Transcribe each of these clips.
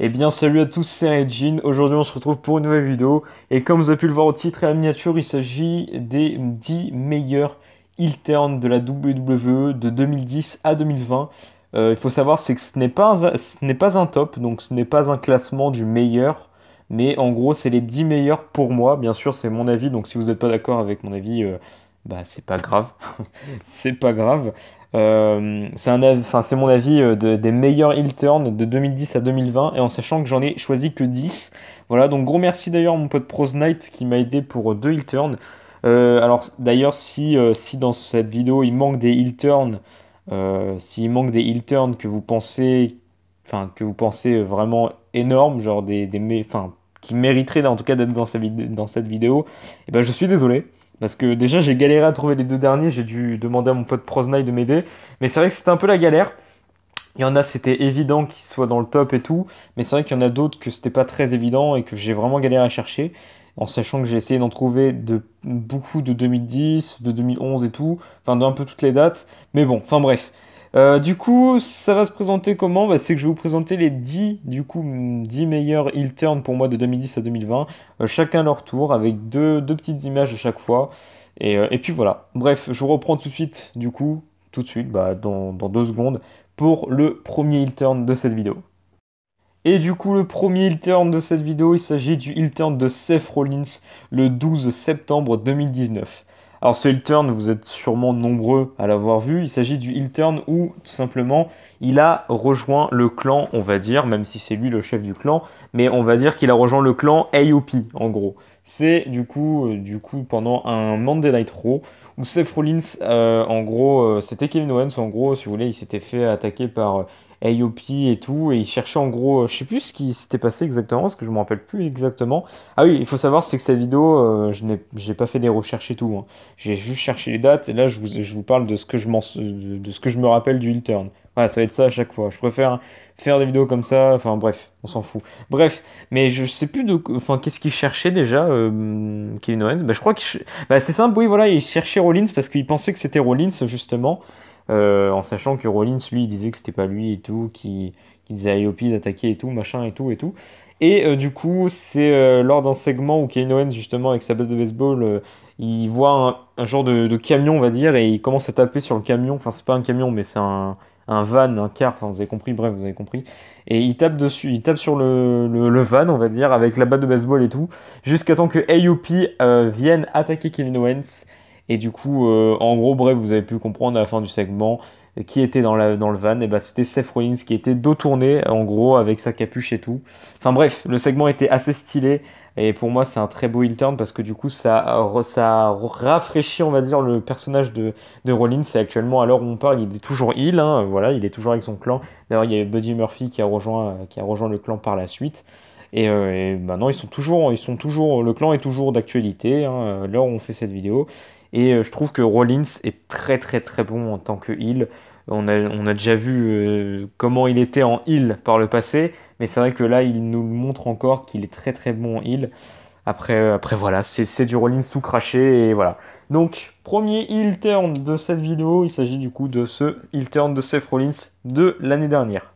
Eh bien salut à tous, c'est Regine. Aujourd'hui on se retrouve pour une nouvelle vidéo. Et comme vous avez pu le voir au titre et à la miniature, il s'agit des 10 meilleurs heel turns de la WWE de 2010 à 2020. Il faut savoir c'est que ce n'est pas un top, donc ce n'est pas un classement du meilleur. Mais en gros c'est les 10 meilleurs pour moi. Bien sûr c'est mon avis, donc si vous n'êtes pas d'accord avec mon avis, bah c'est pas grave. C'est pas grave. C'est mon avis des meilleurs heel turns de 2010 à 2020 et en sachant que j'en ai choisi que 10. Voilà, donc gros merci d'ailleurs à mon pote Prosnight qui m'a aidé pour deux heel turns. Alors d'ailleurs si dans cette vidéo il manque des heel turns, s'il manque des heel turns que vous pensez vraiment énormes, genre qui mériteraient en tout cas d'être dans cette vidéo, et ben je suis désolé. Parce que déjà, j'ai galéré à trouver les deux derniers. J'ai dû demander à mon pote Prosnay de m'aider. Mais c'est vrai que c'était un peu la galère. Il y en a, c'était évident qu'ils soient dans le top et tout. Mais c'est vrai qu'il y en a d'autres que c'était pas très évident et que j'ai vraiment galéré à chercher. En sachant que j'ai essayé d'en trouver beaucoup de 2010, de 2011 et tout. Enfin, d'un peu toutes les dates. Mais bon, enfin bref. Du coup, ça va se présenter comment? Bah, c'est que je vais vous présenter les 10, du coup, 10 meilleurs heel turns pour moi de 2010 à 2020, chacun leur tour, avec deux petites images à chaque fois. Et puis voilà. Bref, je vous reprends tout de suite, du coup, tout de suite, bah, dans 2 secondes, pour le premier heel turn de cette vidéo. Et du coup, le premier heel turn de cette vidéo, il s'agit du heel turn de Seth Rollins le 12 septembre 2019. Alors ce heel turn, vous êtes sûrement nombreux à l'avoir vu, il s'agit du heel turn où tout simplement il a rejoint le clan, on va dire, même si c'est lui le chef du clan, mais on va dire qu'il a rejoint le clan AOP en gros. C'est du coup pendant un Monday Night Raw où Seth Rollins, en gros, c'était Kevin Owens, en gros, si vous voulez, il s'était fait attaquer par AOP et tout, et il cherchait en gros, je sais plus ce qui s'était passé exactement, parce que je me rappelle plus exactement. Ah oui, il faut savoir, c'est que cette vidéo, j'ai pas fait des recherches et tout, hein. J'ai juste cherché les dates, et là je vous parle de ce que de ce que je me rappelle du heel turn. Voilà, ça va être ça à chaque fois. Je préfère faire des vidéos comme ça, enfin bref, on s'en fout. Bref, mais je sais plus enfin qu'est-ce qu'il cherchait déjà, Kevin Owens. Bah, je crois bah, c'est simple, oui, voilà, il cherchait Rollins parce qu'il pensait que c'était Rollins justement. En sachant que Rollins, lui, il disait que c'était pas lui et tout, qui disait à IOP d'attaquer et tout, machin et tout et tout. Et du coup, c'est lors d'un segment où Kevin Owens, justement, avec sa batte de baseball, il voit un genre de camion, on va dire, et il commence à taper sur le camion. Enfin, c'est pas un camion, mais c'est un van, un car, enfin, vous avez compris, bref, vous avez compris. Et il tape dessus, il tape sur le van, on va dire, avec la batte de baseball et tout, jusqu'à temps que AOP vienne attaquer Kevin Owens. Et du coup, en gros, bref, vous avez pu comprendre à la fin du segment qui était dans le van. Et bah, c'était Seth Rollins qui était dos tourné, en gros, avec sa capuche et tout. Enfin bref, le segment était assez stylé. Et pour moi, c'est un très beau heel turn parce que du coup, ça rafraîchit, on va dire, le personnage de Rollins. Et actuellement, à l'heure où on parle, il est toujours heel, hein, voilà, il est toujours avec son clan. D'ailleurs, il y a Buddy Murphy qui a rejoint le clan par la suite. Et maintenant, le clan est toujours d'actualité, hein, à l'heure où on fait cette vidéo. Et je trouve que Rollins est très très très bon en tant que heel. On a déjà vu comment il était en heel par le passé, mais c'est vrai que là, il nous montre encore qu'il est très très bon en heel. Après voilà, c'est du Rollins tout craché et voilà. Donc, premier heel turn de cette vidéo, il s'agit du coup de ce heel turn de Seth Rollins de l'année dernière.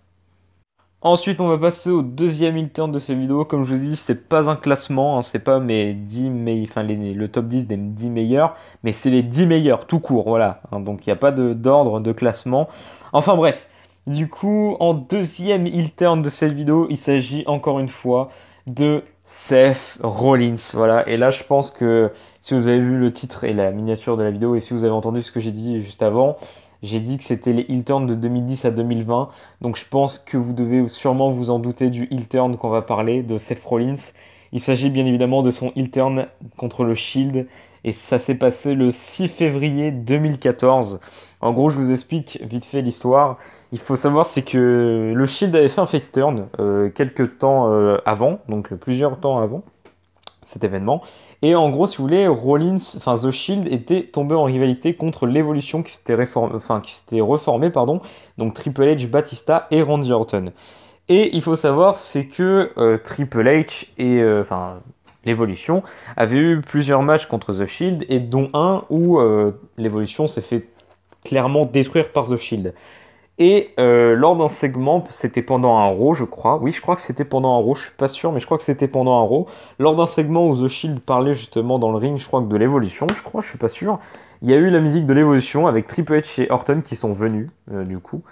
Ensuite, on va passer au deuxième heel turn de cette vidéo. Comme je vous dis, c'est pas un classement, hein, c'est pas mes 10 enfin, le top 10 des 10 meilleurs, mais c'est les 10 meilleurs tout court, voilà. Hein, donc il n'y a pas d'ordre de classement. Enfin bref, du coup, en deuxième heel turn de cette vidéo, il s'agit encore une fois de Seth Rollins. Voilà, et là je pense que si vous avez vu le titre et la miniature de la vidéo, et si vous avez entendu ce que j'ai dit juste avant, j'ai dit que c'était les heel turns de 2010 à 2020. Donc je pense que vous devez sûrement vous en douter du heel turn qu'on va parler de Seth Rollins. Il s'agit bien évidemment de son heel turn contre le Shield et ça s'est passé le 6 février 2014. En gros, je vous explique vite fait l'histoire. Il faut savoir c'est que le Shield avait fait un face turn quelques temps avant, donc plusieurs temps avant cet événement. Et en gros, si vous voulez, The Shield était tombé en rivalité contre l'Evolution qui s'était reformé, pardon, donc Triple H, Batista et Randy Orton. Et il faut savoir, c'est que Triple H et l'Evolution avaient eu plusieurs matchs contre The Shield, et dont un où l'Evolution s'est fait clairement détruire par The Shield. Et lors d'un segment, c'était pendant un Raw, je crois. Oui, je crois que c'était pendant un Raw, je suis pas sûr, mais je crois que c'était pendant un Raw. Lors d'un segment où The Shield parlait justement dans le ring, je crois que de l'évolution, je suis pas sûr. Il y a eu la musique de l'évolution avec Triple H et Orton qui sont venus, du coup.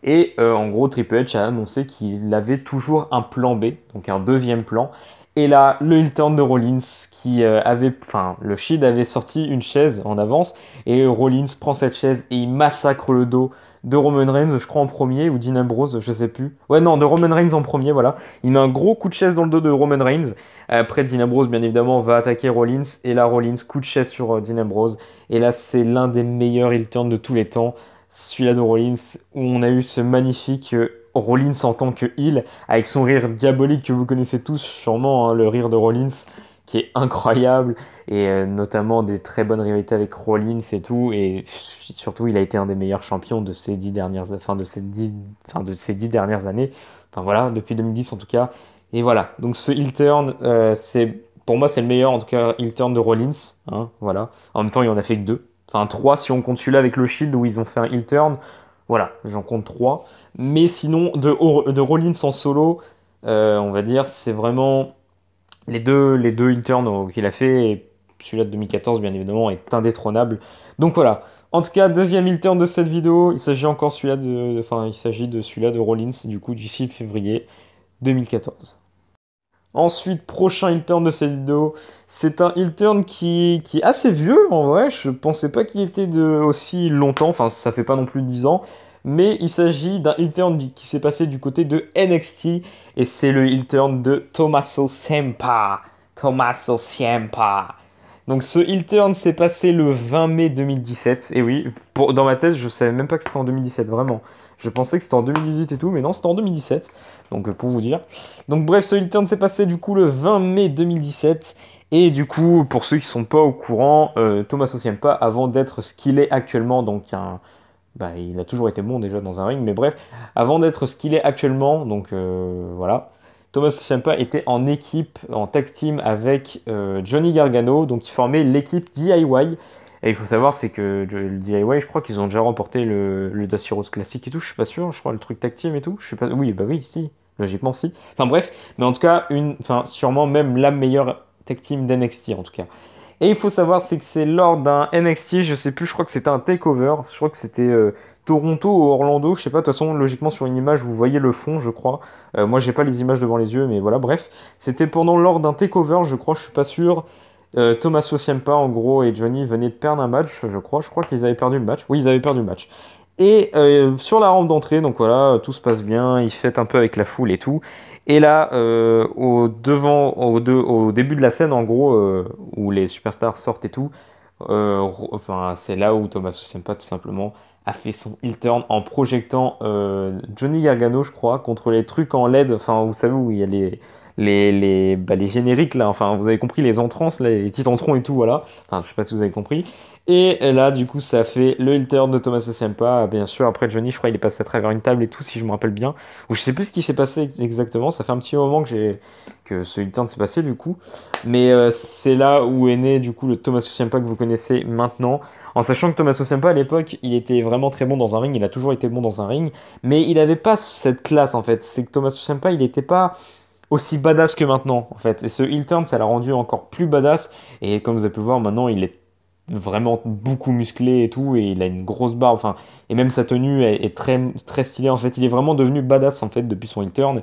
Et en gros, Triple H a annoncé qu'il avait toujours un plan B, donc un deuxième plan. Et là, le heel turn de Rollins qui enfin, le Shield avait sorti une chaise en avance et Rollins prend cette chaise et il massacre le dos de Roman Reigns, je crois en premier, ou Dean Ambrose, je sais plus. Ouais, non, de Roman Reigns en premier, voilà. Il met un gros coup de chaise dans le dos de Roman Reigns. Après, Dean Ambrose, bien évidemment, va attaquer Rollins. Et là, Rollins, coup de chaise sur Dean Ambrose. Et là, c'est l'un des meilleurs heel turns de tous les temps. Celui-là de Rollins, où on a eu ce magnifique Rollins en tant que heel, avec son rire diabolique que vous connaissez tous, sûrement, hein, le rire de Rollins, qui est incroyable et notamment des très bonnes rivalités avec Rollins et tout, et surtout il a été un des meilleurs champions de ces 10 dernières, de ces 10 dernières années, enfin voilà, depuis 2010 en tout cas, et voilà, donc ce heel turn, pour moi c'est le meilleur en tout cas heel turn de Rollins, hein, voilà, en même temps il en a fait que deux, enfin trois si on compte celui-là avec le Shield où ils ont fait un heel turn, voilà, j'en compte trois, mais sinon de Rollins en solo, on va dire c'est vraiment les deux heel turns qu'il a fait, et celui-là de 2014, bien évidemment, est indétrônable. Donc voilà. En tout cas, deuxième heel turn de cette vidéo. Il s'agit encore il s'agit de celui-là de Rollins, du coup, du 6 février 2014. Ensuite, prochain heel turn de cette vidéo, c'est un heel turn qui est assez vieux en vrai. Je pensais pas qu'il était de aussi longtemps, enfin ça fait pas non plus 10 ans, mais il s'agit d'un heel turn qui s'est passé du côté de NXT et c'est le heel turn de Tommaso Ciampa. Tommaso Ciampa. Donc ce heel turn s'est passé le 20 mai 2017. Et oui, dans ma tête, je savais même pas que c'était en 2017, vraiment. Je pensais que c'était en 2018 et tout, mais non, c'était en 2017. Donc pour vous dire. Donc bref, ce heel turn s'est passé du coup le 20 mai 2017. Et du coup, pour ceux qui sont pas au courant, Tommaso Ciampa, avant d'être ce qu'il est actuellement, il a toujours été bon déjà dans un ring, mais bref, avant d'être ce qu'il est actuellement, donc voilà, Tommaso Ciampa était en équipe, en tag team avec Johnny Gargano, donc ils formaient l'équipe DIY. Et il faut savoir, c'est que le DIY, je crois qu'ils ont déjà remporté le Dusty Rhodes Classic et tout, je suis pas sûr, je crois le truc tag team et tout, je sais pas, oui, bah oui, si, logiquement si. Enfin bref, mais en tout cas, sûrement même la meilleure tag team d'NXT en tout cas. Et il faut savoir, c'est que c'est lors d'un NXT, je sais plus, je crois que c'était un takeover, je crois que c'était Toronto ou Orlando, je sais pas, de toute façon, logiquement sur une image, vous voyez le fond, je crois. Moi, j'ai pas les images devant les yeux, mais voilà, bref. C'était lors d'un takeover, je crois, je suis pas sûr. Tommaso Ciampa, en gros, et Johnny venaient de perdre un match, je crois. Je crois qu'ils avaient perdu le match. Oui, ils avaient perdu le match. Et sur la rampe d'entrée, donc voilà, tout se passe bien, ils fêtent un peu avec la foule et tout. Et là, au début de la scène, en gros, où les superstars sortent et tout, c'est là où Tommaso Ciampa, tout simplement, a fait son heel turn en projectant Johnny Gargano, je crois, contre les trucs en LED, enfin, vous savez où il y a les génériques, là, enfin, vous avez compris, les entrances, là, les petits entrons et tout, voilà. Enfin, je sais pas si vous avez compris. Et là, du coup, ça fait le heel turn de Tommaso Ciampa. Bien sûr, après Johnny, je crois il est passé à travers une table et tout, si je me rappelle bien. Ou je sais plus ce qui s'est passé exactement. Ça fait un petit moment que ce heel turn s'est passé, du coup. Mais c'est là où est né, du coup, le Tommaso Ciampa que vous connaissez maintenant. En sachant que Tommaso Ciampa, à l'époque, il était vraiment très bon dans un ring. Il a toujours été bon dans un ring. Mais il n'avait pas cette classe, en fait. C'est que Tommaso Ciampa, il n'était pas aussi badass que maintenant, en fait. Et ce heel turn, ça l'a rendu encore plus badass. Et comme vous avez pu le voir, maintenant, il est vraiment beaucoup musclé et tout, et il a une grosse barbe, enfin, et même sa tenue est très, très stylée, en fait, il est vraiment devenu badass, en fait, depuis son heel turn,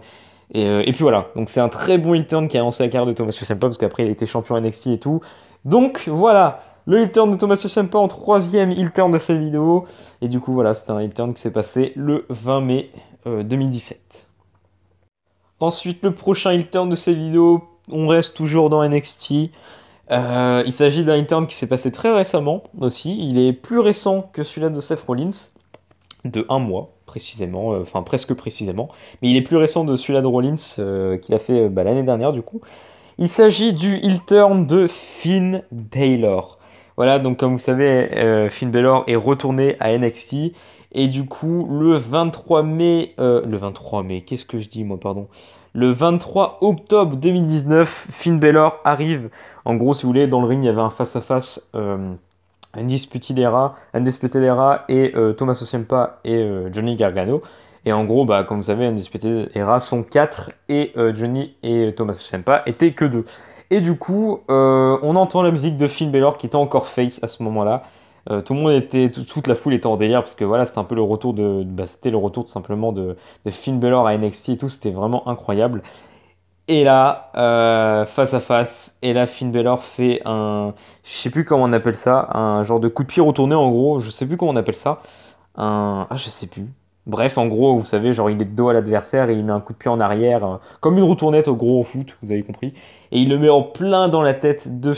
et puis voilà, donc c'est un très bon heel turn qui a lancé la carrière de Tommaso Ciampa, parce qu'après il a été champion NXT et tout, donc voilà, le heel turn de Tommaso Ciampa en troisième heel turn de cette vidéo, et du coup voilà, c'était un heel turn qui s'est passé le 20 mai 2017. Ensuite, le prochain heel turn de cette vidéo, on reste toujours dans NXT. Il s'agit d'un heel turn qui s'est passé très récemment aussi. Il est plus récent que celui-là de Seth Rollins, de un mois précisément, enfin presque précisément. Mais il est plus récent de celui-là de Rollins qu'il a fait l'année dernière du coup. Il s'agit du heel turn de Finn Balor. Voilà, donc comme vous savez, Finn Balor est retourné à NXT. Et du coup, le 23 mai... le 23 mai, qu'est-ce que je dis moi, pardon? Le 23 octobre 2019, Finn Balor arrive. En gros, si vous voulez, dans le ring, il y avait un face-à-face Undisputed Era et Tommaso Ciampa et Johnny Gargano. Et en gros, bah, comme vous savez, Undisputed Era sont 4 et Johnny et Tommaso Ciampa étaient que 2. Et du coup, on entend la musique de Finn Balor qui était encore face à ce moment-là. Tout le monde était, toute la foule était en délire parce que voilà, c'était un peu le retour c'était le retour tout simplement de Finn Balor à NXT et tout, c'était vraiment incroyable. Et là, face à face, et là, Finn Balor fait je sais plus comment on appelle ça, un genre de coup de pied retourné en gros, je sais plus comment on appelle ça, je sais plus. Bref, en gros, vous savez, genre il est de dos à l'adversaire et il met un coup de pied en arrière, comme une retournette au gros au foot, vous avez compris. Et il le met en plein dans la tête de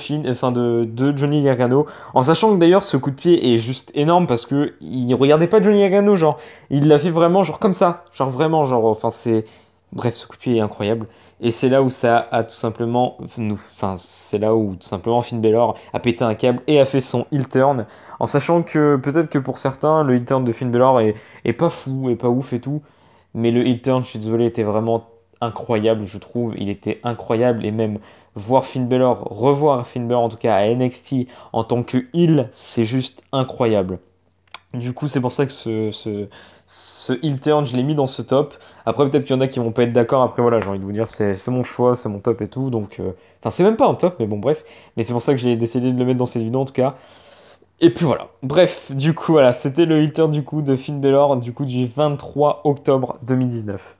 Johnny Gargano, en sachant que d'ailleurs ce coup de pied est juste énorme parce que il regardait pas Johnny Gargano, genre il l'a fait vraiment genre comme ça, genre vraiment genre, enfin c'est, bref, ce coup de pied est incroyable. Et c'est là où ça a tout simplement, enfin, c'est là où tout simplement Finn Balor a pété un câble et a fait son heel turn, en sachant que peut-être que pour certains, le heel turn de Finn Balor est pas fou, est pas ouf et tout, mais le heel turn, je suis désolé, était vraiment incroyable, je trouve. Il était incroyable et même revoir Finn Balor en tout cas à NXT en tant que heel, c'est juste incroyable. Du coup, c'est pour ça que ce heel turn, je l'ai mis dans ce top. Après, peut-être qu'il y en a qui vont pas être d'accord. Après, voilà, j'ai envie de vous dire, c'est mon choix, c'est mon top et tout. Donc, enfin, c'est même pas un top, mais bon, bref. Mais c'est pour ça que j'ai décidé de le mettre dans cette vidéo en tout cas. Et puis voilà. Bref, du coup, voilà, c'était le heel turn du coup de Finn Balor, du coup, du 23 octobre 2019.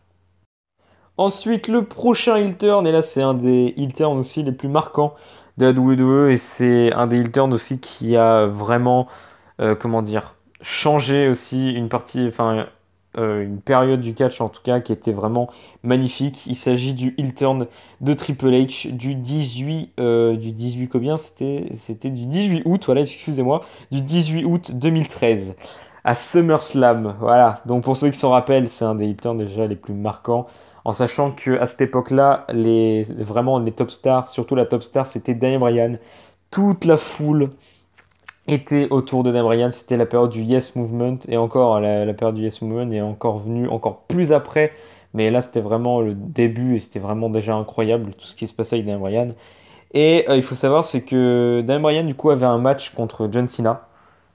Ensuite, le prochain heel turn, et là, c'est un des heel turns aussi les plus marquants de la WWE. Et c'est un des heel turns aussi qui a vraiment, comment dire, changé aussi une partie, enfin, une période du catch en tout cas qui était vraiment magnifique. Il s'agit du heel turn de Triple H du 18 combien c'était du 18 août, voilà, excusez-moi, du 18 août 2013 à SummerSlam. Voilà, donc pour ceux qui s'en rappellent, c'est un des heel turns déjà les plus marquants. En sachant que à cette époque-là, vraiment les top stars, surtout la top star, c'était Daniel Bryan. Toute la foule était autour de Daniel Bryan. C'était la période du Yes Movement. Et encore, la période du Yes Movement est encore venue encore plus après. Mais là, c'était vraiment le début et c'était vraiment déjà incroyable tout ce qui se passait avec Daniel Bryan. Et il faut savoir, c'est que Daniel Bryan, du coup, avait un match contre John Cena.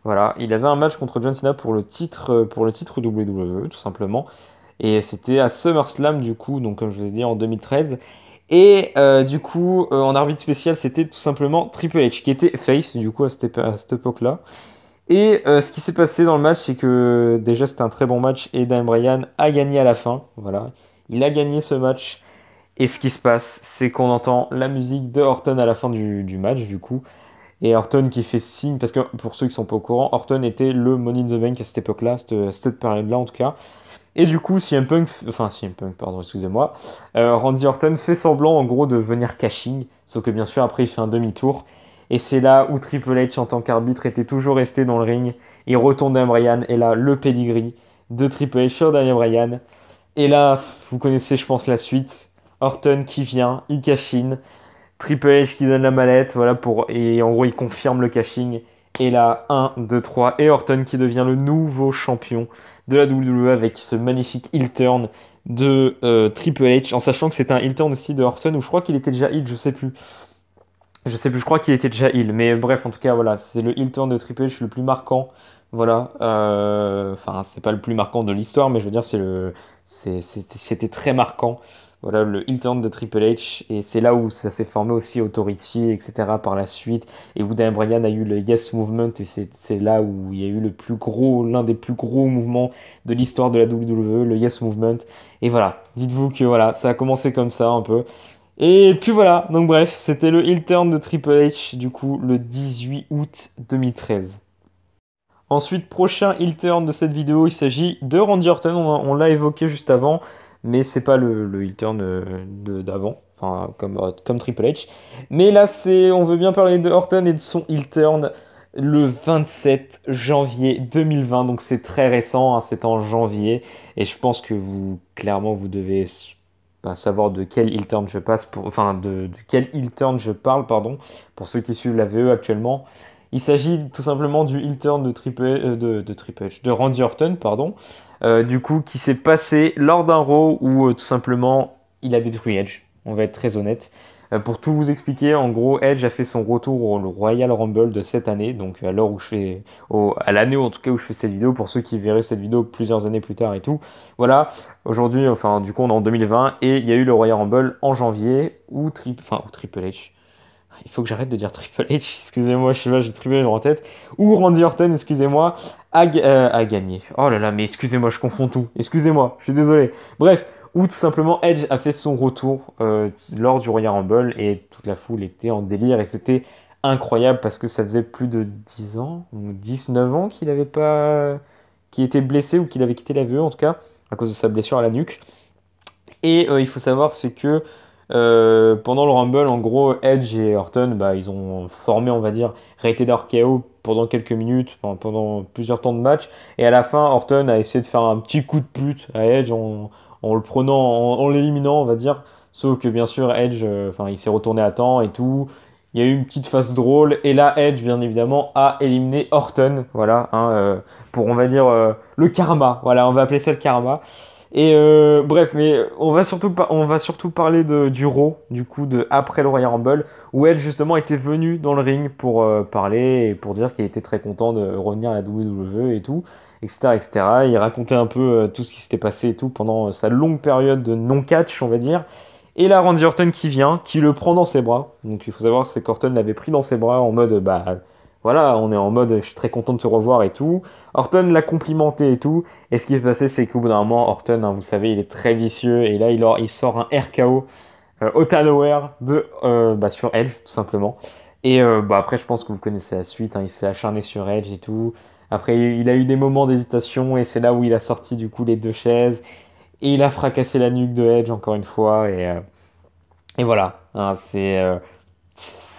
Voilà, il avait un match contre John Cena pour le titre WWE, tout simplement. Et c'était à SummerSlam, du coup, donc comme je vous ai dit, en 2013. Et du coup, en arbitre spécial, c'était tout simplement Triple H, qui était face, du coup, à cette époque-là. Et ce qui s'est passé dans le match, c'est que déjà, c'était un très bon match, et Dan Bryan a gagné à la fin. Voilà, il a gagné ce match. Et ce qui se passe, c'est qu'on entend la musique de Orton à la fin du match, du coup. Et Orton qui fait signe, parce que pour ceux qui sont pas au courant, Orton était le Money in the Bank à cette époque-là, cette période-là en tout cas. Et du coup, CM Punk, pardon, excusez-moi, Randy Orton fait semblant en gros de venir cashing, sauf que bien sûr après il fait un demi-tour. Et c'est là où Triple H en tant qu'arbitre était toujours resté dans le ring. Il retourne Daniel Bryan et là le pedigree de Triple H sur Daniel Bryan. Et là, vous connaissez je pense la suite. Orton qui vient, il cash in. Triple H qui donne la mallette, voilà, et en gros il confirme le cashing. Et là, 1, 2, 3, et Orton qui devient le nouveau champion de la WWE avec ce magnifique heel turn de Triple H, en sachant que c'est un heel turn aussi de Orton, où je crois qu'il était déjà heel, je sais plus. Je sais plus, je crois qu'il était déjà heel, mais bref, en tout cas, voilà, c'est le heel turn de Triple H le plus marquant. Voilà, enfin, c'est pas le plus marquant de l'histoire, mais je veux dire, c'était très marquant. Voilà, le heel turn de Triple H, et c'est là où ça s'est formé aussi Authority, etc. par la suite, et où Daniel Bryan a eu le Yes Movement, et c'est là où il y a eu l'un des plus gros mouvements de l'histoire de la WWE, le Yes Movement. Et voilà, dites-vous que voilà, ça a commencé comme ça un peu. Et puis voilà, donc bref, c'était le heel turn de Triple H, du coup, le 18 août 2013. Ensuite, prochain heel turn de cette vidéo, il s'agit de Randy Orton, on l'a évoqué juste avant, mais c'est pas le heel turn d'avant, enfin, comme Triple H. Mais là, on veut bien parler de Orton et de son heel turn le 27 janvier 2020, donc c'est très récent, hein, c'est en janvier, et je pense que clairement, vous devez pas savoir de quel heel turn je passe, enfin de quel heel turn je parle, pardon, pour ceux qui suivent la VE actuellement. Il s'agit tout simplement du heel turn de Triple H, de Randy Orton, pardon, du coup qui s'est passé lors d'un Raw où tout simplement il a détruit Edge. On va être très honnête. Pour tout vous expliquer, en gros, Edge a fait son retour au Royal Rumble de cette année, donc à l'heure où je fais, à l'année en tout cas où je fais cette vidéo, pour ceux qui verraient cette vidéo plusieurs années plus tard et tout. Voilà, aujourd'hui, enfin du coup on est en 2020 et il y a eu le Royal Rumble en janvier où Triple H. Il faut que j'arrête de dire Triple H, excusez-moi, je sais pas, j'ai Triple H en tête. Ou Randy Orton, excusez-moi, a gagné. Oh là là, mais excusez-moi, je confonds tout. Excusez-moi, je suis désolé. Bref, ou tout simplement Edge a fait son retour lors du Royal Rumble et toute la foule était en délire et c'était incroyable parce que ça faisait plus de 10 ans, ou 10, 9 ans qu'il avait pas, qu'il était blessé ou qu'il avait quitté la VE en tout cas, à cause de sa blessure à la nuque. Et il faut savoir, c'est que pendant le Rumble, en gros, Edge et Orton, bah, ils ont formé, on va dire, Rated RKO pendant quelques minutes, pendant plusieurs temps de match. Et à la fin, Orton a essayé de faire un petit coup de pute à Edge en le prenant, en l'éliminant, on va dire. Sauf que bien sûr, Edge, il s'est retourné à temps et tout. Il y a eu une petite phase drôle. Et là, Edge, bien évidemment, a éliminé Orton. Voilà, hein, pour, on va dire, le karma. Voilà, on va appeler ça le karma. Et bref, mais on va surtout parler du Raw, du coup, après le Royal Rumble, où Edge justement était venu dans le ring pour parler et pour dire qu'il était très content de revenir à la WWE et tout, etc., etc. Il racontait un peu tout ce qui s'était passé et tout pendant sa longue période de non-catch, on va dire. Et là, Randy Orton qui vient, qui le prend dans ses bras. Donc il faut savoir c'est qu'Orton l'avait pris dans ses bras en mode, bah voilà, on est en mode, je suis très content de te revoir et tout. Orton l'a complimenté et tout. Et ce qui s'est passé, c'est qu'au bout d'un moment, Orton, hein, vous savez, il est très vicieux. Et là, il sort un RKO out of nowhere sur Edge, tout simplement. Et après, je pense que vous connaissez la suite. Hein, il s'est acharné sur Edge et tout. Après, il a eu des moments d'hésitation. Et c'est là où il a sorti du coup les deux chaises. Et il a fracassé la nuque de Edge encore une fois. Et voilà. Hein, c'est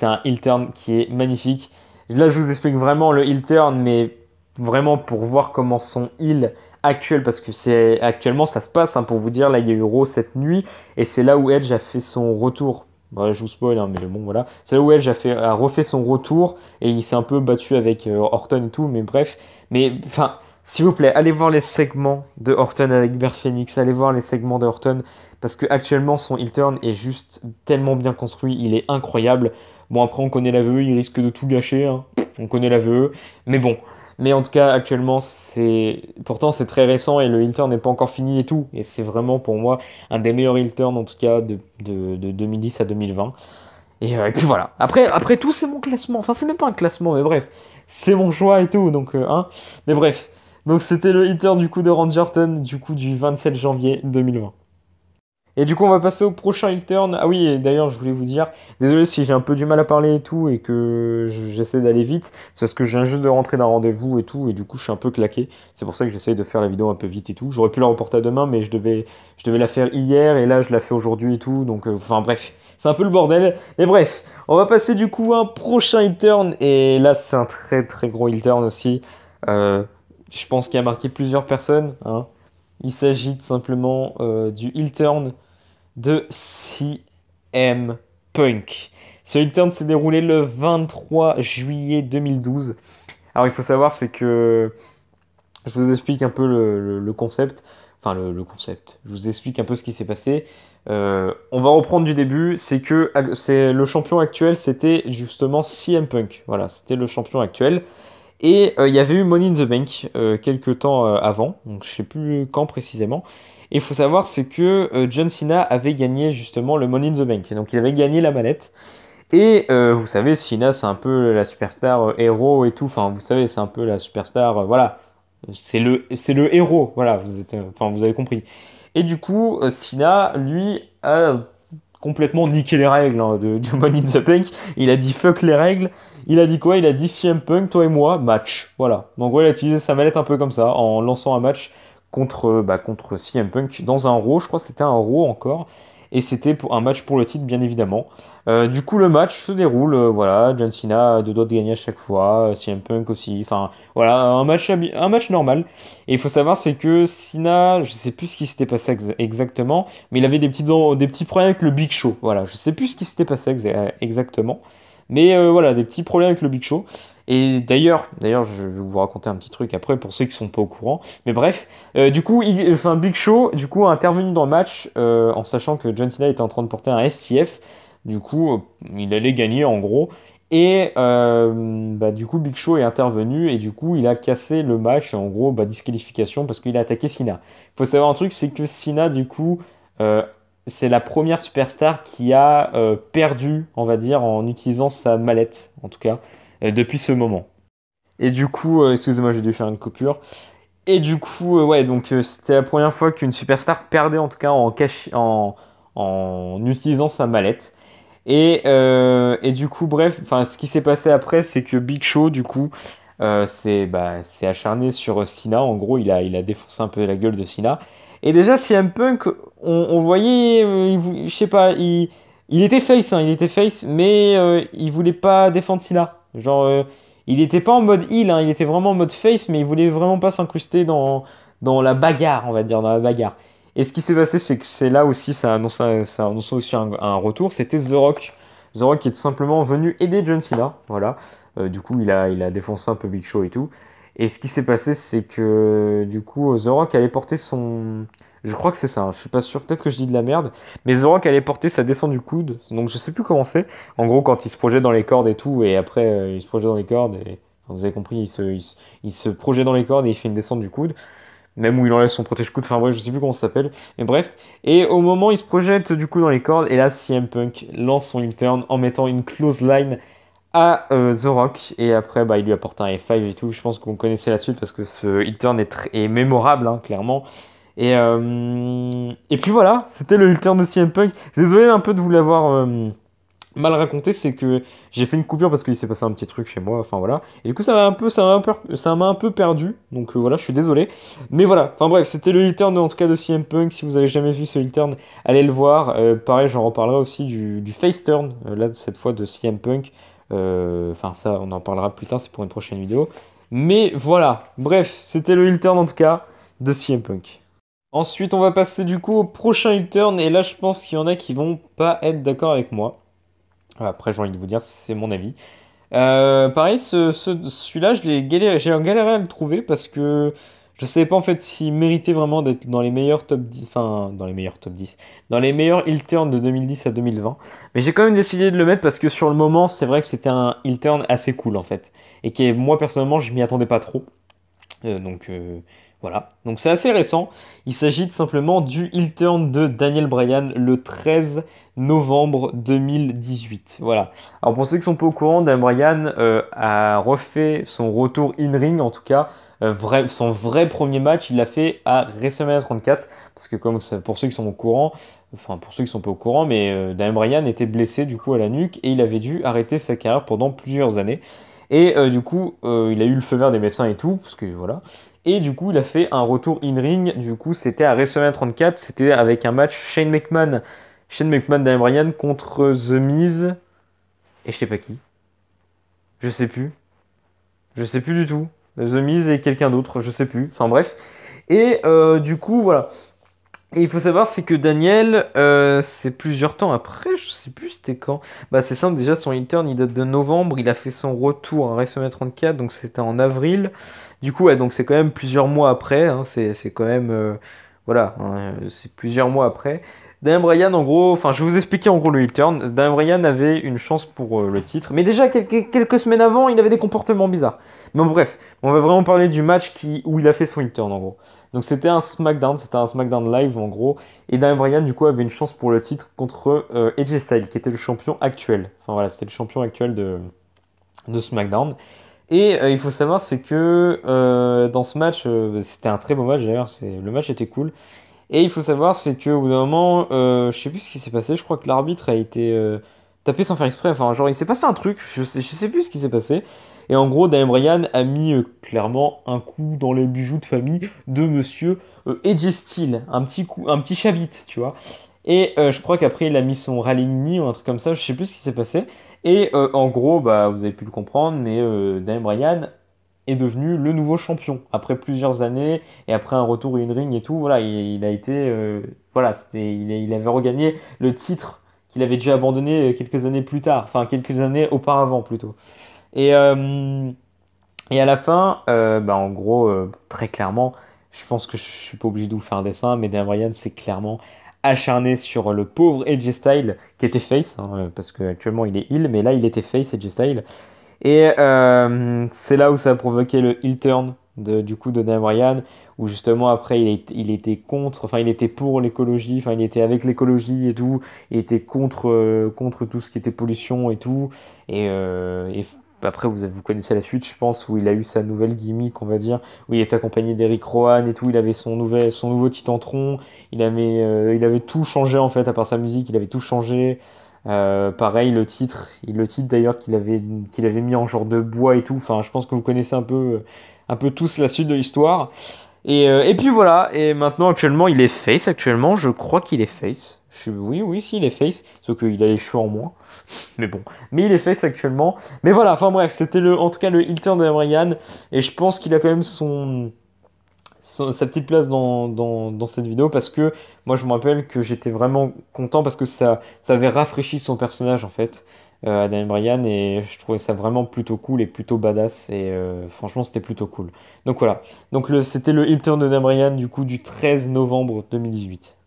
un heel turn qui est magnifique. Là, je vous explique vraiment le heel turn, mais vraiment pour voir comment son heel actuel, parce que c'est actuellement ça se passe, hein, pour vous dire, là il y a eu Raw cette nuit, et c'est là où Edge a fait son retour. Voilà, je vous spoil, hein, mais bon voilà. C'est là où Edge a refait son retour, et il s'est un peu battu avec Orton et tout, mais bref. Mais enfin, s'il vous plaît, allez voir les segments de Orton avec Bert Phoenix, allez voir les segments de Orton, parce que actuellement son heel turn est juste tellement bien construit, il est incroyable. Bon, après, on connaît la VE, il risque de tout gâcher, hein. On connaît la VE, mais bon. Mais en tout cas, actuellement, pourtant, c'est très récent et le heel turn n'est pas encore fini et tout. Et c'est vraiment, pour moi, un des meilleurs heel turn, en tout cas, de 2010 à 2020. Et puis voilà. Après tout, c'est mon classement. Enfin, c'est même pas un classement, mais bref. C'est mon choix et tout, donc, hein. Mais bref. Donc, c'était le heel turn, du coup, de Randy Orton, du coup, du 27 janvier 2020. Et du coup, on va passer au prochain heel turn. Ah oui, et d'ailleurs, je voulais vous dire, désolé si j'ai un peu du mal à parler et tout, et que j'essaie d'aller vite, c'est parce que je viens juste de rentrer d'un rendez-vous et tout, et du coup, je suis un peu claqué. C'est pour ça que j'essaie de faire la vidéo un peu vite et tout. J'aurais pu la reporter à demain, mais je devais la faire hier, et là, je la fais aujourd'hui et tout. Donc, enfin, bref, c'est un peu le bordel. Mais bref, on va passer du coup à un prochain heel turn, et là, c'est un très très gros heel turn aussi. Je pense qu'il a marqué plusieurs personnes, hein. Il s'agit tout simplement du heel turn de CM Punk. Ce heel turn s'est déroulé le 23 juillet 2012. Alors il faut savoir, c'est que je vous explique un peu le concept. Enfin le concept. Je vous explique un peu ce qui s'est passé. On va reprendre du début. C'est que le champion actuel, c'était justement CM Punk. Voilà, c'était le champion actuel. Et il y avait eu Money in the Bank quelques temps avant, donc je sais plus quand précisément. Et il faut savoir, c'est que John Cena avait gagné justement le Money in the Bank. Et donc il avait gagné la mallette. Et vous savez, Cena, c'est un peu la superstar héros et tout. Enfin, vous savez, c'est un peu la superstar, voilà. C'est le héros, voilà, vous avez compris. Et du coup, Cena, lui, a complètement niqué les règles, hein, de Money in the Bank. Il a dit fuck les règles. Il a dit quoi? Il a dit CM Punk, toi et moi, match. Voilà. Donc, il a utilisé sa mallette un peu comme ça, en lançant un match contre CM Punk dans un Raw. Je crois que c'était un Raw encore. Et c'était pour un match pour le titre, bien évidemment. Du coup, le match se déroule. Voilà, John Cena a deux doigts de gagner à chaque fois. CM Punk aussi. Enfin, voilà, un match normal. Et il faut savoir, c'est que Cena, je sais plus ce qui s'était passé exactement, mais il avait des petits problèmes avec le Big Show. Voilà, je sais plus ce qui s'était passé exactement. Mais voilà, des petits problèmes avec le Big Show. Et d'ailleurs, je vais vous raconter un petit truc après pour ceux qui sont pas au courant. Mais bref, du coup, Big Show, du coup, a intervenu dans le match en sachant que John Cena était en train de porter un STF. Du coup, il allait gagner en gros. Et du coup, Big Show est intervenu et du coup, il a cassé le match. En gros, disqualification parce qu'il a attaqué Cena. Il faut savoir un truc, c'est que Cena, du coup, euh, c'est la première superstar qui a perdu, on va dire, en utilisant sa mallette, en tout cas, depuis ce moment. Et du coup, excusez-moi, j'ai dû faire une coupure. Et du coup, ouais, donc c'était la première fois qu'une superstar perdait, en tout cas, en utilisant sa mallette. Et du coup, bref, enfin, ce qui s'est passé après, c'est que Big Show, du coup, s'est acharné sur Cena. En gros, il a défoncé un peu la gueule de Cena. Et déjà, CM Punk, on voyait, je sais pas, il était face, hein, il était face, mais il voulait pas défendre Cena. Genre, il était pas en mode heel, hein, il était vraiment en mode face, mais il voulait vraiment pas s'incruster dans la bagarre, on va dire, dans la bagarre. Et ce qui s'est passé, c'est que c'est là aussi, ça a annoncé aussi un retour, c'était The Rock. The Rock qui est tout simplement venu aider John Cena, voilà. Du coup, il a défoncé un peu Big Show et tout. Et ce qui s'est passé, c'est que du coup, The Rock allait porter son. Je crois que c'est ça, hein, je suis pas sûr, peut-être que je dis de la merde. Mais The Rock allait porter sa descente du coude, donc je sais plus comment c'est. En gros, quand il se projette dans les cordes et tout, et après, il se projette dans les cordes, et enfin, vous avez compris, il se projette dans les cordes et il fait une descente du coude. Même où il enlève son protège-coude, enfin bref, je sais plus comment ça s'appelle, mais bref. Et au moment, il se projette du coup dans les cordes, et là, CM Punk lance son heel turn en mettant une close line à The Rock, et après, il lui apporte un F5 et tout. Je pense que vous connaissez la suite parce que ce heel turn est mémorable, hein, clairement. Et puis voilà, c'était le heel turn de CM Punk. Désolé un peu de vous l'avoir mal raconté, c'est que j'ai fait une coupure parce qu'il s'est passé un petit truc chez moi, enfin voilà. Et du coup, ça m'a un peu perdu, donc voilà, je suis désolé. Mais voilà, enfin bref, c'était le heel turn en tout cas de CM Punk. Si vous avez jamais vu ce heel turn, allez le voir. Pareil, j'en reparlerai aussi du face turn, là cette fois de CM Punk. Enfin, ça, on en parlera plus tard, c'est pour une prochaine vidéo. Mais voilà, bref, c'était le heel turn en tout cas de CM Punk. Ensuite, on va passer du coup au prochain heel turn, et là, je pense qu'il y en a qui vont pas être d'accord avec moi. Après, j'ai envie de vous dire, c'est mon avis. Pareil, celui-là, j'ai galéré à le trouver parce que je savais pas en fait s'il méritait vraiment d'être dans les meilleurs top 10, enfin dans les meilleurs top 10, dans les meilleurs heel turn de 2010 à 2020. Mais j'ai quand même décidé de le mettre parce que sur le moment, c'est vrai que c'était un heel turn assez cool en fait. Et que moi personnellement, je m'y attendais pas trop. Donc voilà. Donc c'est assez récent. Il s'agit tout simplement du heel turn de Daniel Bryan le 13 novembre 2018. Voilà. Alors pour ceux qui sont pas au courant, Daniel Bryan a refait son retour in-ring, en tout cas son vrai premier match, il l'a fait à WrestleMania 34. Parce que pour ceux qui sont au courant, enfin pour ceux qui sont pas au courant, mais Daniel Bryan était blessé du coup à la nuque et il avait dû arrêter sa carrière pendant plusieurs années. Et du coup, il a eu le feu vert des médecins et tout, parce que voilà. Et du coup, il a fait un retour in-ring. Du coup, c'était à WrestleMania 34. C'était avec un match Shane McMahon, Daniel Bryan contre The Miz. Et je sais pas qui. Je sais plus. Je sais plus du tout. The Miz et quelqu'un d'autre, je sais plus. Enfin bref. Et du coup, voilà. Et il faut savoir, c'est que Daniel, c'est plusieurs temps après, je sais plus c'était quand. C'est simple, déjà son intern il date de novembre, il a fait son retour à WrestleMania 34, donc c'était en avril. Du coup, ouais, donc c'est quand même plusieurs mois après, hein, c'est quand même, voilà, hein, c'est plusieurs mois après. Daniel Bryan, en gros, enfin, je vais vous expliquer en gros le heel turn. Daniel Bryan avait une chance pour le titre, mais déjà quelques semaines avant, il avait des comportements bizarres. Mais bon, bref, on va vraiment parler du match où il a fait son heel turn en gros. Donc c'était un SmackDown live en gros. Et Daniel Bryan du coup avait une chance pour le titre contre AJ Styles qui était le champion actuel. Enfin voilà, c'était le champion actuel de SmackDown. Et il faut savoir c'est que dans ce match, c'était un très beau match d'ailleurs, le match était cool. Et il faut savoir c'est qu'au bout d'un moment, je sais plus ce qui s'est passé, je crois que l'arbitre a été tapé sans faire exprès. Enfin genre il s'est passé un truc, je sais plus ce qui s'est passé. Et en gros, Daniel Bryan a mis clairement un coup dans les bijoux de famille de monsieur AJ Styles. Un petit coup, un petit chabit, tu vois. Et je crois qu'après, il a mis son rallying knee ou un truc comme ça. Je sais plus ce qui s'est passé. Et en gros, vous avez pu le comprendre, mais Daniel Bryan est devenu le nouveau champion. Après plusieurs années et après un retour in ring et tout, voilà, il a été. Voilà, il avait regagné le titre qu'il avait dû abandonner quelques années plus tard. Enfin, quelques années auparavant plutôt. Et, euh, et à la fin, en gros, très clairement, je pense que je suis pas obligé de vous faire un dessin, mais Dan Bryan s'est clairement acharné sur le pauvre AJ Styles, qui était face, hein, parce qu'actuellement il est heel, mais là il était face, AJ Styles. Et c'est là où ça a provoqué le heel turn du coup de Daniel Bryan, où justement après il était contre, enfin il était pour l'écologie, enfin il était avec l'écologie et tout, il était contre tout ce qui était pollution et tout. Et après vous connaissez la suite, je pense, où il a eu sa nouvelle gimmick, on va dire, où il était accompagné d'Eric Rowan et tout, il avait son nouveau Titantron, il avait tout changé en fait, à part sa musique, il avait tout changé. Pareil, le titre d'ailleurs qu'il avait mis en genre de bois et tout. Enfin, je pense que vous connaissez un peu tous la suite de l'histoire. Et puis voilà. Et maintenant, actuellement, il est face. Actuellement, je crois qu'il est face. Oui, oui, si, il est face. Sauf qu'il a les cheveux en moins. Mais bon. Mais il est face actuellement. Mais voilà. Enfin bref, c'était en tout cas le heel turn de Bryan. Et je pense qu'il a quand même sa petite place dans cette vidéo parce que moi je me rappelle que j'étais vraiment content parce que ça avait rafraîchi son personnage en fait, Daniel Bryan, et je trouvais ça vraiment plutôt cool et plutôt badass, et franchement c'était plutôt cool. Donc voilà, donc c'était le heel turn de Daniel Bryan du coup du 13 novembre 2018.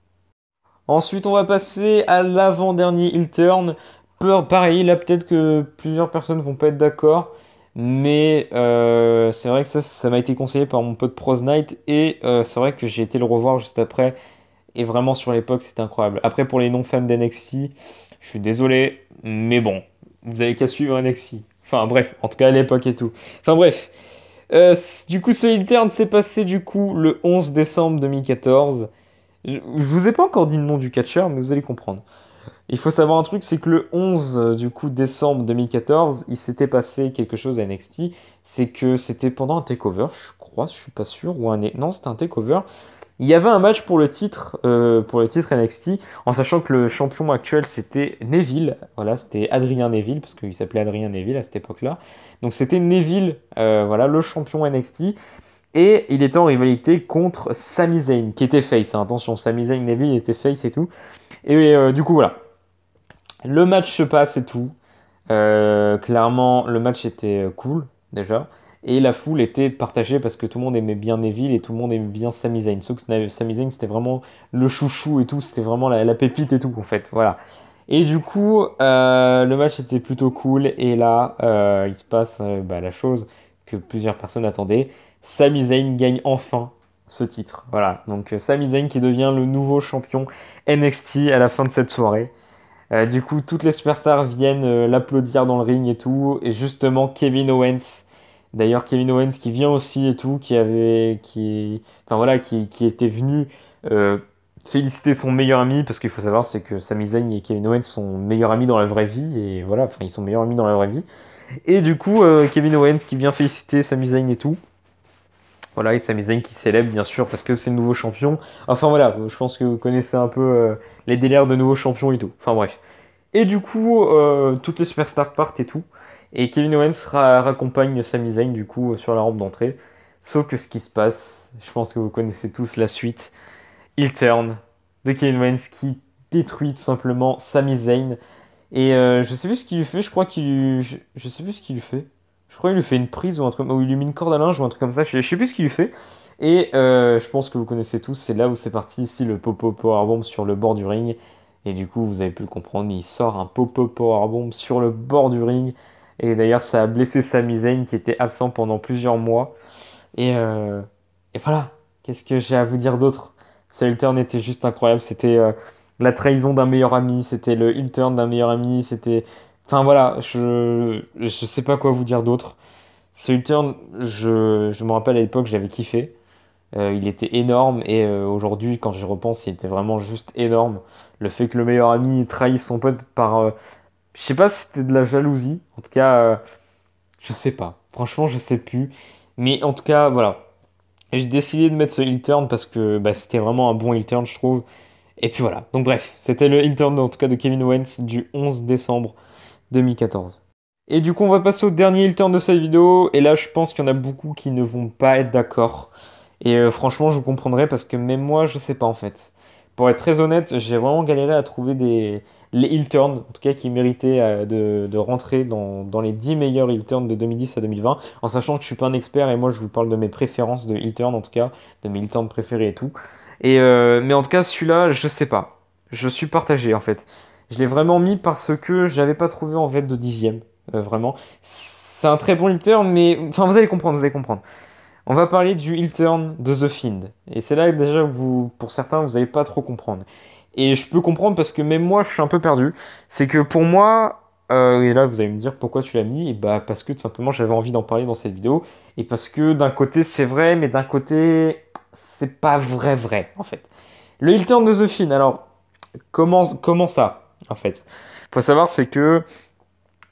Ensuite on va passer à l'avant-dernier heel turn. Pareil, là peut-être que plusieurs personnes vont pas être d'accord. Mais c'est vrai que ça m'a été conseillé par mon pote Pros Knight, et c'est vrai que j'ai été le revoir juste après, et vraiment sur l'époque c'était incroyable. Après pour les non-fans d'NXT, je suis désolé, mais bon, vous avez qu'à suivre NXT. Enfin bref, en tout cas à l'époque et tout. Enfin bref, du coup ce heel turn s'est passé du coup le 11 décembre 2014. Je vous ai pas encore dit le nom du catcheur, mais vous allez comprendre. Il faut savoir un truc, c'est que le 11 du coup décembre 2014, il s'était passé quelque chose à NXT. C'est que c'était pendant un takeover, je crois, je suis pas sûr, non, c'était un takeover. Il y avait un match pour le titre NXT, en sachant que le champion actuel c'était Neville. Voilà, c'était Adrien Neville, parce qu'il s'appelait Adrien Neville à cette époque-là. Donc c'était Neville, voilà, le champion NXT. Et il était en rivalité contre Sami Zayn, qui était face, hein. Attention, Sami Zayn, Neville était face et tout. Et du coup, voilà. Le match se passe et tout. Clairement, le match était cool, déjà. Et la foule était partagée parce que tout le monde aimait bien Neville et tout le monde aimait bien Sami Zayn. Sauf que Sami Zayn, c'était vraiment le chouchou et tout. C'était vraiment la pépite et tout, en fait. Voilà. Et du coup, le match était plutôt cool. Et là, il se passe la chose que plusieurs personnes attendaient. Sami Zayn gagne enfin ce titre. Voilà. Donc, Sami Zayn qui devient le nouveau champion NXT à la fin de cette soirée. Du coup, toutes les superstars viennent l'applaudir dans le ring et tout. Et justement, Kevin Owens, d'ailleurs Kevin Owens qui vient aussi et tout, enfin voilà, qui était venu féliciter son meilleur ami, parce qu'il faut savoir, c'est que Sami Zayn et Kevin Owens sont meilleurs amis dans la vraie vie, et voilà, enfin ils sont meilleurs amis dans la vraie vie. Et du coup, Kevin Owens qui vient féliciter Sami Zayn et tout. Voilà, et Sami Zayn qui célèbre bien sûr parce que c'est le nouveau champion. Enfin voilà, je pense que vous connaissez un peu les délires de nouveaux champions et tout. Enfin bref. Et du coup, toutes les superstars partent et tout. Et Kevin Owens raccompagne Sami Zayn du coup sur la rampe d'entrée. Sauf que ce qui se passe, je pense que vous connaissez tous la suite. Il turn de Kevin Owens qui détruit tout simplement Sami Zayn. Et je sais plus ce qu'il lui fait, je crois je sais plus ce qu'il lui fait. Je crois qu'il lui fait une prise ou un truc, ou il lui met une corde à linge ou un truc comme ça, je sais plus ce qu'il lui fait. Et je pense que vous connaissez tous, c'est là où c'est parti ici le Popo Powerbomb sur le bord du ring. Et du coup, vous avez pu le comprendre, il sort un Popo Powerbomb sur le bord du ring. Et d'ailleurs, ça a blessé Sami Zayn qui était absent pendant plusieurs mois. Et voilà, qu'est-ce que j'ai à vous dire d'autre? Ce heel turn était juste incroyable, c'était la trahison d'un meilleur ami, c'était le heel turn d'un meilleur ami, c'était... Enfin voilà, je sais pas quoi vous dire d'autre. Ce heel turn, je me rappelle à l'époque, j'avais kiffé. Il était énorme, et aujourd'hui, quand j'y repense, il était vraiment juste énorme. Le fait que le meilleur ami trahisse son pote par... je sais pas si c'était de la jalousie, en tout cas, je sais pas. Franchement, je sais plus. Mais en tout cas, voilà. J'ai décidé de mettre ce heel turn parce que c'était vraiment un bon heel turn, je trouve. Et puis voilà. Donc bref, c'était le heel turn en tout cas de Kevin Owens du 11 décembre 2014. Et du coup, on va passer au dernier heel turn de cette vidéo. Et là, je pense qu'il y en a beaucoup qui ne vont pas être d'accord. Et franchement, je vous comprendrai parce que même moi, je sais pas en fait. Pour être très honnête, j'ai vraiment galéré à trouver les heel turns, en tout cas qui méritaient de rentrer dans les 10 meilleurs heel turns de 2010 à 2020, en sachant que je suis pas un expert et moi je vous parle de mes préférences de heel turn, en tout cas, de mes heel turns préférés et tout. Mais en tout cas, celui-là, je sais pas. Je suis partagé en fait. Je l'ai vraiment mis parce que j'avais pas trouvé en fait de dixième. Vraiment. C'est un très bon heel turn, mais enfin vous allez comprendre, vous allez comprendre. On va parler du heel turn de The Fiend. Et c'est là que déjà vous, pour certains, vous n'allez pas trop comprendre. Et je peux comprendre parce que même moi, je suis un peu perdu. C'est que pour moi, et là vous allez me dire pourquoi tu l'as mis, et bah parce que tout simplement j'avais envie d'en parler dans cette vidéo. Et parce que d'un côté c'est vrai, mais d'un côté c'est pas vrai en fait. Le heel turn de The Fiend, alors comment ça en fait? Faut savoir c'est que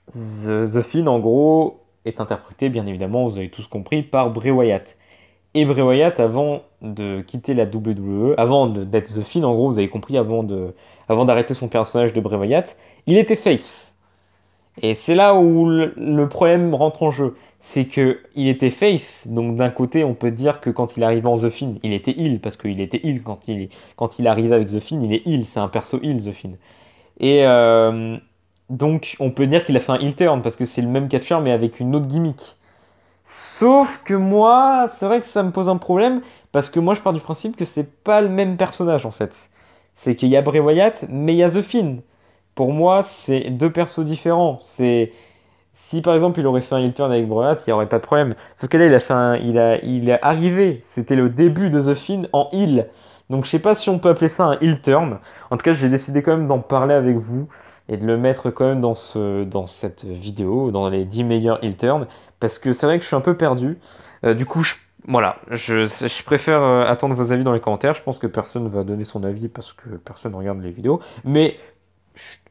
The Fiend en gros est interprété bien évidemment, vous avez tous compris, par Bray Wyatt. Et Bray Wyatt, avant de quitter la WWE, d'être The Fiend, en gros, vous avez compris, avant d'arrêter son personnage de Bray Wyatt, il était face. Et c'est là où le problème rentre en jeu. C'est que il était face, donc d'un côté, on peut dire que quand il arrivait en The Fiend, il était heel, parce qu'il était heel quand il arrivait avec The Fiend, il est heel, c'est un perso heel, The Fiend. Et donc, on peut dire qu'il a fait un heel turn, parce que c'est le même catcheur, mais avec une autre gimmick. Sauf que moi, c'est vrai que ça me pose un problème parce que moi je pars du principe que c'est pas le même personnage en fait. C'est qu'il y a Bray Wyatt, mais il y a The Fiend. Pour moi, c'est deux persos différents. C'est si par exemple il aurait fait un heel turn avec Bray Wyatt, il n'y aurait pas de problème. Sauf que là, il est arrivé. C'était le début de The Fiend en heel. Donc je sais pas si on peut appeler ça un heel turn. En tout cas, j'ai décidé quand même d'en parler avec vous et de le mettre quand même dans cette vidéo, dans les 10 meilleurs heel turns. Parce que c'est vrai que je suis un peu perdu. Du coup, voilà, je préfère attendre vos avis dans les commentaires. Je pense que personne va donner son avis parce que personne ne regarde les vidéos. Mais chut,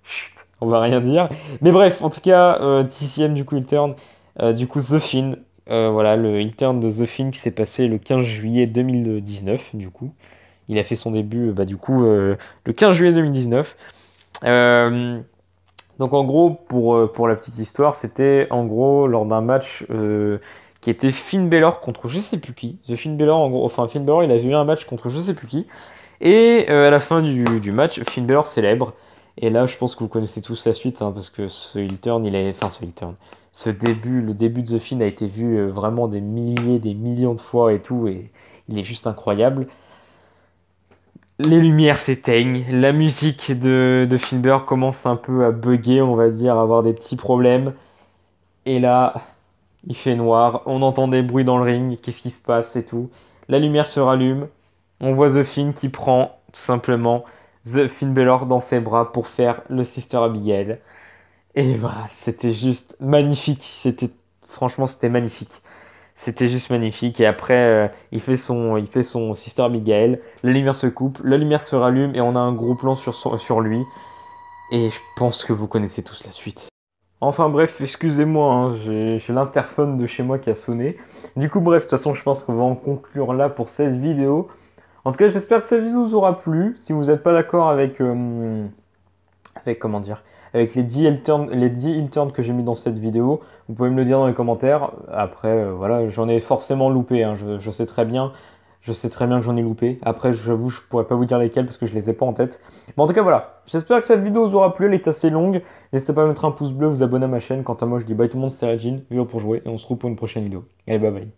chut, on va rien dire. Mais bref, en tout cas, 10e du coup, il turn. Du coup, The Fiend. Voilà, le il turn de The Fiend qui s'est passé le 15 juillet 2019, du coup. Il a fait son début, le 15 juillet 2019. Euh, donc en gros, pour la petite histoire, c'était en gros lors d'un match qui était Finn Balor contre je sais plus qui. The Finn Balor, en gros, enfin Finn Balor, il avait eu un match contre je sais plus qui. Et à la fin du match, Finn Balor célèbre. Et là, je pense que vous connaissez tous la suite, hein, parce que ce heel turn, enfin ce heel turn, le début de The Fiend a été vu vraiment des milliers, des millions de fois et tout, et il est juste incroyable. Les lumières s'éteignent, la musique de Finber commence un peu à bugger, on va dire, à avoir des petits problèmes. Et là, il fait noir, on entend des bruits dans le ring, qu'est-ce qui se passe et tout. La lumière se rallume, on voit The Fiend qui prend tout simplement The Finn Balor dans ses bras pour faire le Sister Abigail. Et voilà, c'était juste magnifique, franchement c'était magnifique. C'était juste magnifique. Et après, il fait son Sister Abigail. La lumière se coupe, la lumière se rallume et on a un gros plan sur lui. Et je pense que vous connaissez tous la suite. Enfin bref, excusez-moi, hein, j'ai l'interphone de chez moi qui a sonné. Du coup, bref, de toute façon, je pense qu'on va en conclure là pour cette vidéo. En tout cas, j'espère que cette vidéo vous aura plu. Si vous n'êtes pas d'accord avec comment dire, avec les 10 heel turns que j'ai mis dans cette vidéo. Vous pouvez me le dire dans les commentaires. Après, voilà, j'en ai forcément loupé, hein, je sais très bien. Je sais très bien que j'en ai loupé. Après, j'avoue, je pourrais pas vous dire lesquels parce que je les ai pas en tête. Mais en tout cas, voilà. J'espère que cette vidéo vous aura plu. Elle est assez longue. N'hésitez pas à mettre un pouce bleu, vous abonner à ma chaîne. Quant à moi, je dis bye tout le monde, c'était Regine. Vive pour jouer. Et on se retrouve pour une prochaine vidéo. Allez, bye bye.